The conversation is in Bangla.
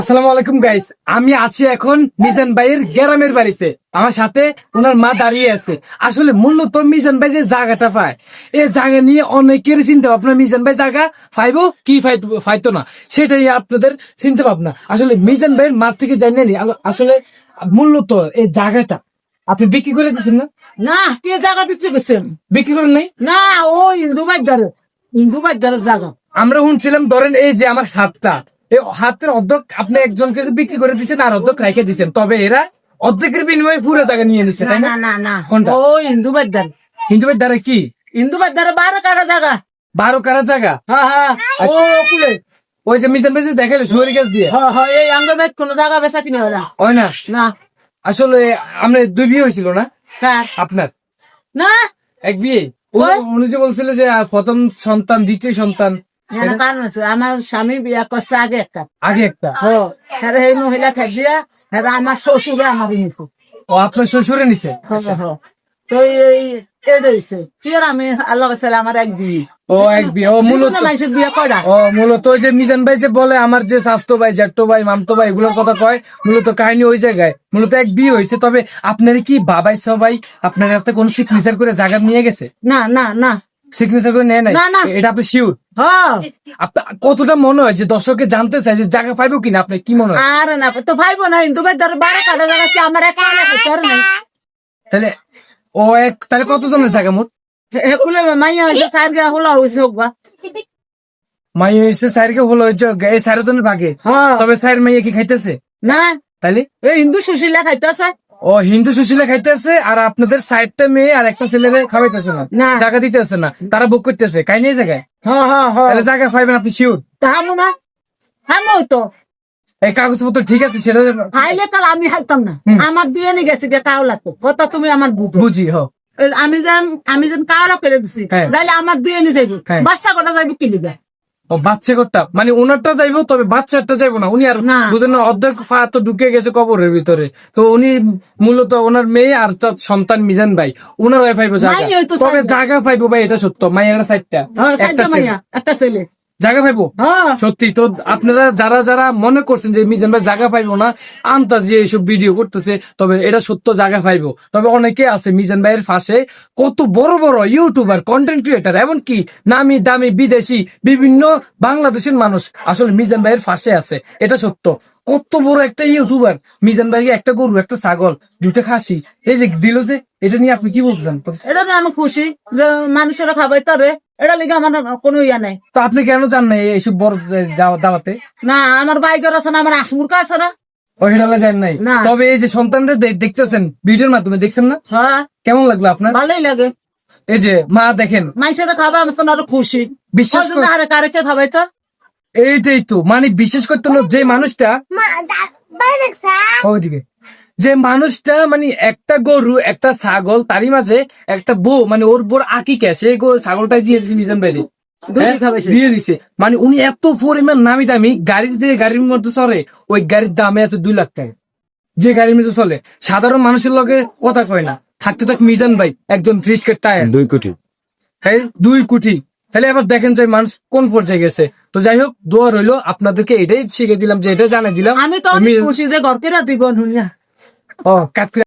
আসসালামু আলাইকুম গাইস, আমি আছি এখন মিজান ভাইয়ের গ্রামের বাড়িতে। আমার সাথে ওনার মা দাঁড়িয়ে আছে। আসলে মূলত মিজান ভাই যে জায়গাটা পায়, এই জায়গা নিয়ে অনেকের চিন্তা ভাবনা, মিজান ভাই জায়গা পাইবো কি পাইতো না সেটাই আপনাদের চিন্তা ভাবনা। আসলে মিজান ভাইয়ের মার থেকে জানিয়ে আসলে মূলত এই জায়গাটা আপনি বিক্রি করে দিচ্ছেন না? না, কে জায়গা বিক্রি করছেন? বিক্রি করেন নাই? না, ও হিন্দু বাজারের জায়গা। আমরা শুনছিলাম ধরেন এই যে আমার হাতটা, এই হাতের অর্ধেক আপনি একজনকে বিক্রি করে দিচ্ছেন আর অর্ধেক রেখে দিচ্ছেন, তবে এরা অর্ধেকের বিনিময়ে পুরো জায়গা নিয়ে নিচ্ছে, তাই না? না না, কোনটা? ও হিন্দু বাজার। হিন্দু ভাই দ্বারা কি হিন্দু বাজারে 12 কাটা জায়গা। 12 কারা জায়গা? হ্যাঁ হ্যাঁ, ও কুলে। ওই যে মিজান ভাই যে দেখালো সুরি গাছ দিয়ে, হ্যাঁ হ্যাঁ, এই আঙ্গের বাইক কোনো জায়গা বেচা কিনা হয় না। হয় না? না। আসলে আমরা 2 বিয়ে হয়েছিল না কার? আপনার? না, এক বিয়ে। উনি যে বলছিল যে প্রথম সন্তান, দ্বিতীয় সন্তান, না কারণ আছে, আমার স্বামী বিয়া করছে আগে একটা। আগে একটা। হ্যাঁ, এই মহিলা খেয়ে দিয়া, হ্যাঁ আমার শ্বশুরে আমার নিয়েছে। ও আপনার শ্বশুরে নিছে? তো এই এটা হইছে কি আর আমি আল্লাহ কাছে আমার এক বিয়ে। ও এক বিয়ে। ও মূলত মানুষের বিয়ে কয়টা? ও মূলত ওই যে মিজান ভাই যে বলে আমার যে স্বাস্থ্য ভাই, জ্যাঠো ভাই, মামতো ভাই, এগুলোর কথা কয়, মূলত কাহিনী ওই জায়গায় মূলত এক বিয়ে হয়েছে। তবে আপনার কি বাবাই সবাই আপনার হাতে কোন সিগনেচার করে জায়গা নিয়ে গেছে? না না না সিগনেচার করে নেয় নাই? না, না। এটা আপনি শিওর? হ্যাঁ। আপনার কতটা মনে হয় যে দর্শককে জানতে চাই যে জায়গা পাইবো কিনা, আপনার কি মনে হয়? আরে না, তো ভাইবো না, হিন্দু ভাই ধর 12 কাটা জায়গা কি আমার এক না? তাহলে ও এক, তাহলে কতজনের জায়গা মোট? এগুলো মাইয়া হয়েছে সার গা হলো হয়েছে হোক বা। মাই হয়েছে স্যারকে হলো এই 4 জনের ভাগে। হ্যাঁ। তবে স্যার মাইয়া কি খাইতেছে? না, তাইলে এই হিন্দু সুশীলা খাইতেছে। ও হিন্দু সুশীলা খাইতেছে, আর আপনাদের সাইডটা মেয়ে আর একটা ছেলেরে খাওয়াইতেছে না, না। জায়গা দিতেছে না, তারা বুক করতেছে কাই নিয়ে জায়গায়। হ্যাঁ হ্যাঁ হ্যাঁ, তাহলে জায়গা পাইবেন আপনি শিওর? হামু না, হামু তো এই কাগজপত্র ঠিক আছে সেটা? খাইলে কাল আমি খাইতাম না, আমার দিয়ে নি গেছি যে কাউ লাগতো কথা তুমি আমার বুঝো। বুঝি। হ, আমি যেন কাউরা করে দিছি, হ্যাঁ। তাইলে আমার দিয়ে নি যাইব, হ্যাঁ। বাচ্চা কটা যাইব কি লিবে? ও বাচ্চা কোটটা মানে ওনারটা যাইবো, তবে বাচ্চাটা যাইবো না। উনি আর না। বুঝেন না, অর্ধেক পা তো ঢুকে গেছে কবরের ভিতরে। তো উনি মূলত ওনার মেয়ে আর তার সন্তান মিজান ভাই, ওনারাই পাইবো জায়গা। মাইয়াই তো তবে চাইবে। জায়গা পাইবো ভাই, এটা সত্য। মাইয়ারা 4টা, হ্যাঁ, একটা সাইডটা ছেলে। মাইয়া, একটা ছেলে। জায়গা পাইবো হ্যাঁ। সত্যি? তো আপনারা যারা যারা মনে করছেন যে মিজান ভাই জায়গা পাইবো না, আন্তাজি এইসব ভিডিও করতেছে, তবে এটা সত্য, জায়গা পাইবো। তবে অনেকে আছে মিজান ভাইয়ের পাশে, কত বড় বড় ইউটিউবার, কন্টেন্ট ক্রিয়েটার, এমনকি নামি দামি বিদেশি বিভিন্ন বাংলাদেশের মানুষ আসলে মিজান ভাইয়ের পাশে আছে, এটা সত্য। কত বড় একটা ইউটিউবার মিজান ভাই, একটা গরু, একটা ছাগল, 2টা খাসি এই যে দিল, যে এটা নিয়ে আপনি কি বলতে চান? এটা নিয়ে আমি খুশি যে মানুষেরা খাবাই তারে, এটা লিগে আমার কোনো ইয়া নাই। তো আপনি কেন চান না এইসব বড় দাওয়াতে? না, আমার বাইকের আছে না, আমার আসমুরকা আছে না। ওইটালা যান নাই? না। তবে এই যে সন্তানরা দেখতেছেন ভিডিওর মাধ্যমে, দেখছেন না? হ্যাঁ, কেমন লাগলো আপনার? ভালোই লাগে। এই যে মা দেখেন, মানুষেরা খাবে, আমি তো আরো খুশি। বিশ্বাস কর, আরে কারেকে খাবাই তো। এইটাই তো মানে বিশেষ করতে হলো যে মানুষটা ওইদিকে, যে মানুষটা মানে একটা গরু, একটা ছাগল, তারই মাঝে একটা বউ, মানে ওর বোর আকিকা, সেই ছাগলটাই দিয়ে দিচ্ছে মিজান ভাইরে। দুধই খাবাইছে। দিয়ে দিছে, মানে উনি এত পরিমাণ নামি দামি গাড়ির, যে গাড়ির মধ্যে চলে ওই গাড়ির দামে আছে 2 লাখ টাকা, যে গাড়ির মধ্যে চলে। সাধারণ মানুষের লগে কথা কয় না, থাকতে থাক মিজান ভাই একজন রিস্কের টায়ার, 2 কোটি। হ্যাঁ 2 কোটি। তাহলে এবার দেখেন যে মানুষ কোন পর্যায়ে গেছে। তো যাই হোক, দোয়া রইলো, আপনাদেরকে এটাই শিখে দিলাম, যে এটা জানাই দিলাম। আমি তো অনেক খুশি যে ঘর কেরা দিব নুনিয়া। ও কাট